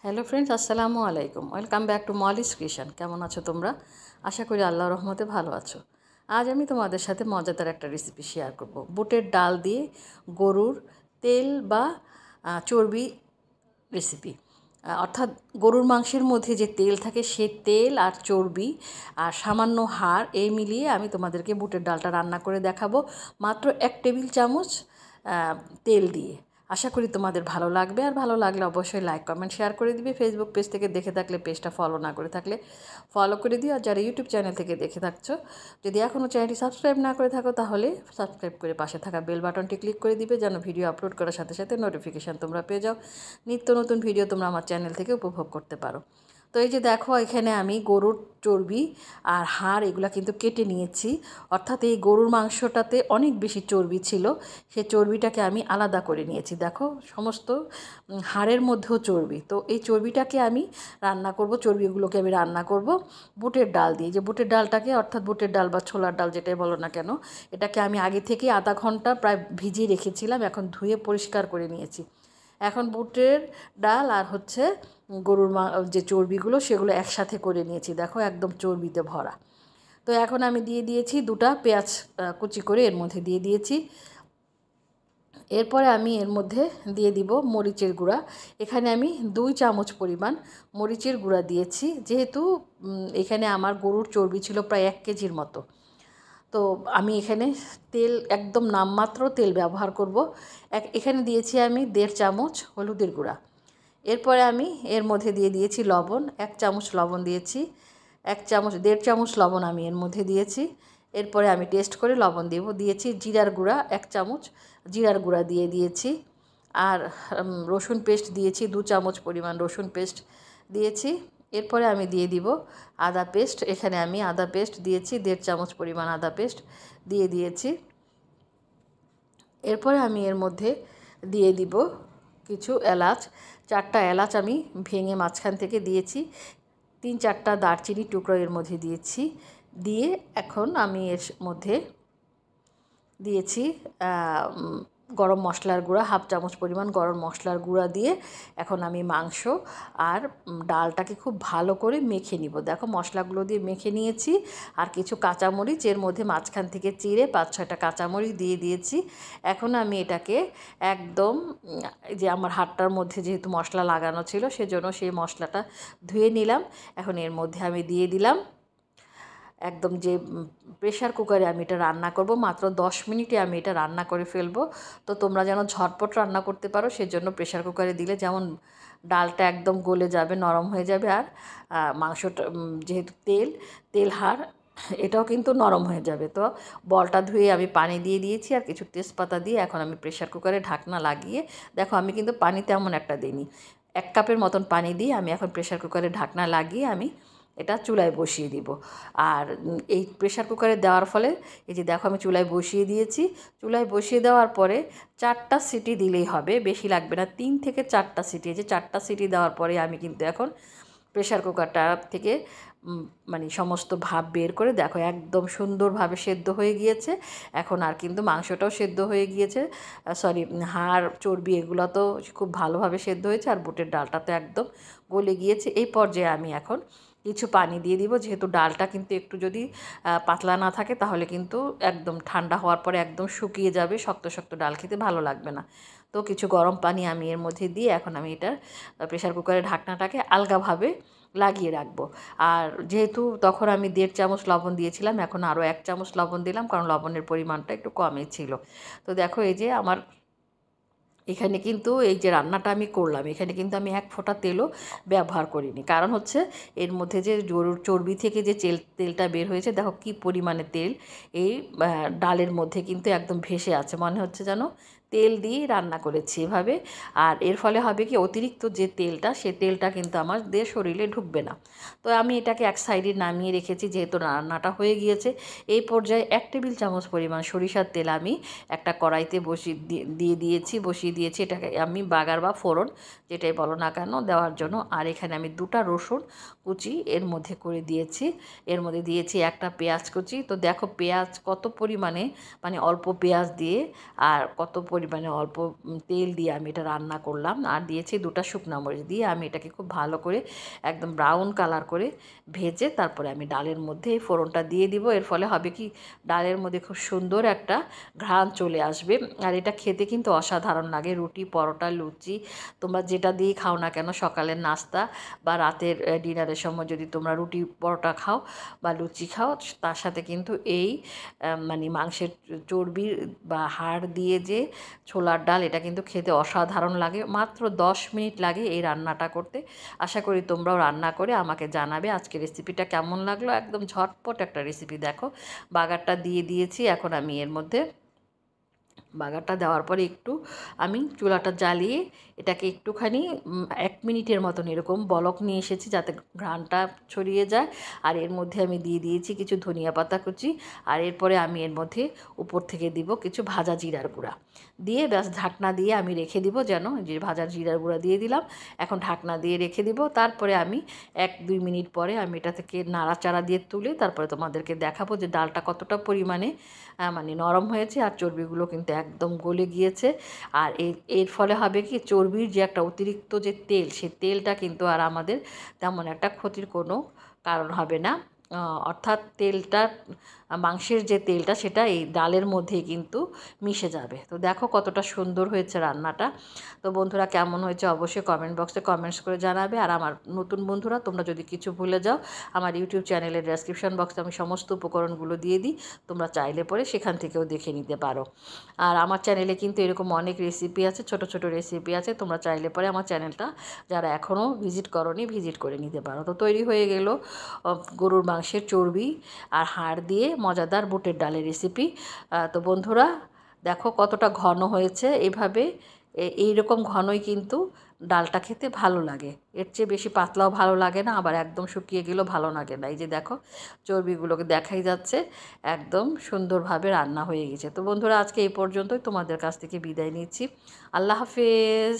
Hello friends, আসসালামু আলাইকুম। Welcome back to Molly's creation. কেমন আছো তোমরা? আশা করি আল্লাহর রহমতে ভালো আছো। আজ আমি তোমাদের সাথে মজাদার একটা রেসিপি শেয়ার করব। বুটের ডাল দিয়ে গরুর তেল বা চর্বি রেসিপি। অর্থাৎ গরুর মাংসের মধ্যে যে তেল থাকে সে তেল আর চর্বি আর সামান্য হাড় এই মিলিয়ে আমি তোমাদেরকে বুটের ডালটা রান্না করে দেখাবো মাত্র 1 টেবিল চামচ তেল দিয়ে। আশা করি তোমাদের ভালো লাগবে, আর ভালো লাগলে অবশ্যই লাইক কমেন্ট শেয়ার করে দিবে। ফেসবুক পেজ থেকে দেখে থাকলে পেজটা ফলো না করে থাকলে ফলো করে দিও, আর যারা ইউটিউব চ্যানেল থেকে দেখে থাকছো যদি এখনও চ্যানেলটি সাবস্ক্রাইব না করে থাকো তাহলে সাবস্ক্রাইব করে পাশে থাকা বেল বাটনটি ক্লিক করে দিবে, যেন ভিডিও আপলোড করার সাথে সাথে নোটিফিকেশান তোমরা পেয়ে যাও। নিত্য নতুন ভিডিও তোমরা আমার চ্যানেল থেকে উপভোগ করতে পারো। তো এই যে দেখো, এখানে আমি গরুর চর্বি আর হাড় এগুলো কিন্তু কেটে নিয়েছি। অর্থাৎ এই গরুর মাংসটাতে অনেক বেশি চর্বি ছিল, সেই চর্বিটাকে আমি আলাদা করে নিয়েছি। দেখো, সমস্ত হাড়ের মধ্যেও চর্বি। তো এই চর্বিটাকে আমি রান্না করব, চর্বিগুলোকে আমি রান্না করব বুটের ডাল দিয়ে। যে বুটের ডালটাকে, অর্থাৎ বুটের ডাল বা ছোলার ডাল যেটাই বলো না কেন, এটাকে আমি আগে থেকে আধা ঘন্টা প্রায় ভিজিয়ে রেখেছিলাম, এখন ধুয়ে পরিষ্কার করে নিয়েছি। এখন বুটের ডাল আর হচ্ছে গরুর যে চর্বিগুলো সেগুলো একসাথে করে নিয়েছি। দেখো, একদম চর্বিতে ভরা। তো এখন আমি দিয়ে দিয়েছি 2টা পেঁয়াজ কুচি করে এর মধ্যে দিয়ে দিয়েছি। এরপরে আমি এর মধ্যে দিয়ে দিব মরিচের গুঁড়া। এখানে আমি 2 চামচ পরিমাণ মরিচের গুঁড়া দিয়েছি, যেহেতু এখানে আমার গরুর চর্বি ছিল প্রায় 1 কেজির মতো। তো আমি এখানে তেল একদম নামমাত্র তেল ব্যবহার করব। এখানে দিয়েছি আমি 1.5 চামচ হলুদের গুঁড়া। এরপরে আমি এর মধ্যে দিয়ে দিয়েছি লবণ, 1 চামচ লবণ দিয়েছি। 1.5 চামচ লবণ আমি এর মধ্যে দিয়েছি। এরপরে আমি টেস্ট করে লবণ দিয়েছি জিরার গুঁড়া 1 চামচ জিরার গুঁড়া দিয়ে দিয়েছি। আর রসুন পেস্ট দিয়েছি 2 চামচ পরিমাণ রসুন পেস্ট দিয়েছি। এরপরে আমি দিয়ে দিব আদা পেস্ট। এখানে আমি আদা পেস্ট দিয়েছি 1.5 চামচ পরিমাণ আদা পেস্ট দিয়ে দিয়েছি। এরপরে আমি এর মধ্যে দিয়ে দিব কিছু এলাচ, 4টা এলাচ আমি ভেঙে মাঝখান থেকে দিয়েছি। 3-4টা দারচিনি টুকরো এর মধ্যে দিয়েছি। দিয়ে এখন আমি এর মধ্যে দিয়েছি গরম মশলার গুঁড়া, 1/2 চামচ পরিমাণ গরম মশলার গুঁড়া দিয়ে এখন আমি মাংস আর ডালটাকে খুব ভালো করে মেখে নিব। দেখো, মশলাগুলো দিয়ে মেখে নিয়েছি। আর কিছু কাঁচামরিচ এর মধ্যে মাঝখান থেকে চিড়ে 5-6টা কাঁচামরিচ দিয়ে দিয়েছি। এখন আমি এটাকে একদম, যে আমার হাতটার মধ্যে যেহেতু মশলা লাগানো ছিল সেজন্য সেই মশলাটা ধুয়ে নিলাম। এখন এর মধ্যে আমি দিয়ে দিলাম একদম যে প্রেশার কুকারে আমি এটা রান্না করব, মাত্র 10 মিনিটে আমি এটা রান্না করে ফেলবো। তো তোমরা যেন ঝটপট রান্না করতে পারো সেজন্য প্রেশার কুকারে দিলে যেমন ডালটা একদম গলে যাবে, নরম হয়ে যাবে, আর মাংসটা যেহেতু তেল হাড় এটাও কিন্তু নরম হয়ে যাবে। তো বলটা ধুয়ে আমি পানি দিয়ে দিয়েছি আর কিছু তেজপাতা দিয়ে এখন আমি প্রেশার কুকারে ঢাকনা লাগিয়ে, দেখো আমি কিন্তু পানি তেমন একটা দিইনি, 1 কাপের মতন পানি দিয়ে আমি এখন প্রেশার কুকারে ঢাকনা লাগিয়ে আমি এটা চুলায় বসিয়ে দিব। আর এই প্রেশার কুকারে দেওয়ার ফলে এই যে দেখো আমি চুলায় বসিয়ে দিয়েছি। চুলায় বসিয়ে দেওয়ার পরে 4টা সিটি দিলেই হবে, বেশি লাগবে না, 3 থেকে 4টা সিটি। এই যে 4টা সিটি দেওয়ার পরে আমি কিন্তু এখন প্রেশার কুকারটা থেকে মানে সমস্ত ভাপ বের করে, দেখো একদম সুন্দরভাবে সেদ্ধ হয়ে গিয়েছে। এখন আর কিন্তু মাংসটাও সেদ্ধ হয়ে গিয়েছে, সরি হাড় চর্বি এগুলো তো খুব ভালোভাবে সেদ্ধ হয়েছে, আর বুটের ডালটা তো একদম গলে গিয়েছে। এই পর্যায়ে আমি এখন কিছু পানি দিয়ে দিব, যেহেতু ডালটা কিন্তু একটু যদি পাতলা না থাকে তাহলে কিন্তু একদম ঠান্ডা হওয়ার পরে একদম শুকিয়ে যাবে, শক্ত শক্ত ডাল খেতে ভালো লাগবে না। তো কিছু গরম পানি আমি এর মধ্যে দিয়ে এখন আমি এটা প্রেশার কুকারের ঢাকনাটাকে আলগাভাবে লাগিয়ে রাখবো। আর যেহেতু তখন আমি 1.5 চামচ লবণ দিয়েছিলাম, এখন আরও 1 চামচ লবণ দিলাম, কারণ লবণের পরিমাণটা একটু কমই ছিল। তো দেখো, এই যে আমার এখানে কিন্তু এই যে রান্নাটা আমি করলাম, এখানে কিন্তু আমি 1 ফোঁটা তেলও ব্যবহার করিনি। কারণ হচ্ছে এর মধ্যে যে গরুর চর্বি থেকে যে তেলটা বের হয়েছে, দেখো কি পরিমাণে তেল এই ডালের মধ্যে কিন্তু একদম ভেসে আছে, মনে হচ্ছে যেন তেল দিয়েই রান্না করেছি এভাবে। আর এর ফলে হবে কি, অতিরিক্ত যে তেলটা সে তেলটা কিন্তু আমাদের শরীরে ঢুকবে না। তো আমি এটাকে এক সাইডে নামিয়ে রেখেছি, যেহেতু রান্নাটা হয়ে গিয়েছে। এই পর্যায়ে 1 টেবিল চামচ পরিমাণ সরিষার তেল আমি একটা কড়াইতে বসিয়ে দিয়েছি এটাকে আমি বাগার বা ফোড়ন যেটাই বলো না কেন দেওয়ার জন্য। আর এখানে আমি 2টা রসুন কুচি এর মধ্যে করে দিয়েছি, এর মধ্যে দিয়েছি 1টা পেঁয়াজ কুচি। তো দেখো পেঁয়াজ কত পরিমাণে, মানে অল্প পেঁয়াজ দিয়ে আর কত পরিমাণে অল্প তেল দিয়ে আমি এটা রান্না করলাম, আর দিয়েছি 2টা শুকনো মরিচ দিয়ে আমি এটাকে খুব ভালো করে একদম ব্রাউন কালার করে ভেজে তারপরে আমি ডালের মধ্যে এই ফোড়নটা দিয়ে দিব। এর ফলে হবে কি, ডালের মধ্যে খুব সুন্দর একটা ঘ্রাণ চলে আসবে। আর এটা খেতে কিন্তু অসাধারণ লাগে। রুটি, পরোটা, লুচি তোমরা যেটা দিয়ে খাও না কেন, সকালের নাস্তা বা রাতের ডিনারের সময় যদি তোমরা রুটি পরোটা খাও বা লুচি খাও, তার সাথে কিন্তু এই মানে মাংসের চর্বি বা হাড় দিয়ে যে ছোলার ডাল, এটা কিন্তু খেতে অসাধারণ লাগে। মাত্র 10 মিনিট লাগে এই রান্নাটা করতে। আশা করি তোমরাও রান্না করে আমাকে জানাবে আজকে রেসিপিটা কেমন লাগলো। একদম ঝটপট একটা রেসিপি। দেখো বাগারটা দিয়ে দিয়েছি। এখন আমি এর মধ্যে বাগারটা দেওয়ার পরে একটু আমি চুলাটা জ্বালিয়ে এটাকে একটুখানি 1 মিনিটের মতন এরকম বলক নিয়ে এসেছি, যাতে ঘ্রাণটা ছড়িয়ে যায়। আর এর মধ্যে আমি দিয়ে দিয়েছি কিছু ধনিয়া পাতা কুচি, আর এরপরে আমি এর মধ্যে উপর থেকে দিব কিছু ভাজা জিরার গুঁড়া দিয়ে ব্যাস ঢাকনা দিয়ে আমি রেখে দিব। যেন যে ভাজা জিরার গুঁড়া দিয়ে দিলাম, এখন ঢাকনা দিয়ে রেখে দিব। তারপরে আমি 1-2 মিনিট পরে আমি এটা থেকে নাড়াচাড়া দিয়ে তুলে তারপরে তোমাদেরকে দেখাবো যে ডালটা কতটা পরিমাণে মানে নরম হয়েছে, আর চর্বিগুলো কিন্তু একদম গলে গিয়েছে। আর এর ফলে হবে কি, চর্বির যে একটা অতিরিক্ত যে তেল, সেই তেলটা কিন্তু আর আমাদের তেমন একটা ক্ষতির কোনো কারণ হবে না। অর্থাৎ তেলটা, মাংসের যে তেলটা, সেটা এই ডালের মধ্যেই কিন্তু মিশে যাবে। তো দেখো কতটা সুন্দর হয়েছে রান্নাটা। তো বন্ধুরা, কেমন হয়েছে অবশ্যই কমেন্ট বক্সে কমেন্টস করে জানাবে। আর আমার নতুন বন্ধুরা, তোমরা যদি কিছু ভুলে যাও, আমার ইউটিউব চ্যানেলের ডেসক্রিপশন বক্সে আমি সমস্ত উপকরণগুলো দিয়ে দিই, তোমরা চাইলে পরে সেখান থেকেও দেখে নিতে পারো। আর আমার চ্যানেলে কিন্তু এরকম অনেক রেসিপি আছে, ছোট ছোট রেসিপি আছে। তোমরা চাইলে পরে আমার চ্যানেলটা যারা এখনও ভিজিট করোনি, ভিজিট করে নিতে পারো। তো তৈরি হয়ে গেল গরুর মাংসের চর্বি আর হাড় দিয়ে মজাদার বুটের ডালের রেসিপি। তো বন্ধুরা, দেখো কতটা ঘন হয়েছে। এভাবে এইরকম ঘনই কিন্তু ডালটা খেতে ভালো লাগে। এর চেয়ে বেশি পাতলাও ভালো লাগে না, আবার একদম শুকিয়ে গেলেও ভালো লাগে না। এই যে দেখো চর্বিগুলোকে দেখাই যাচ্ছে, একদম সুন্দরভাবে রান্না হয়ে গেছে। তো বন্ধুরা, আজকে এই পর্যন্তই। তোমাদের কাছ থেকে বিদায় নিচ্ছি। আল্লাহ হাফেজ।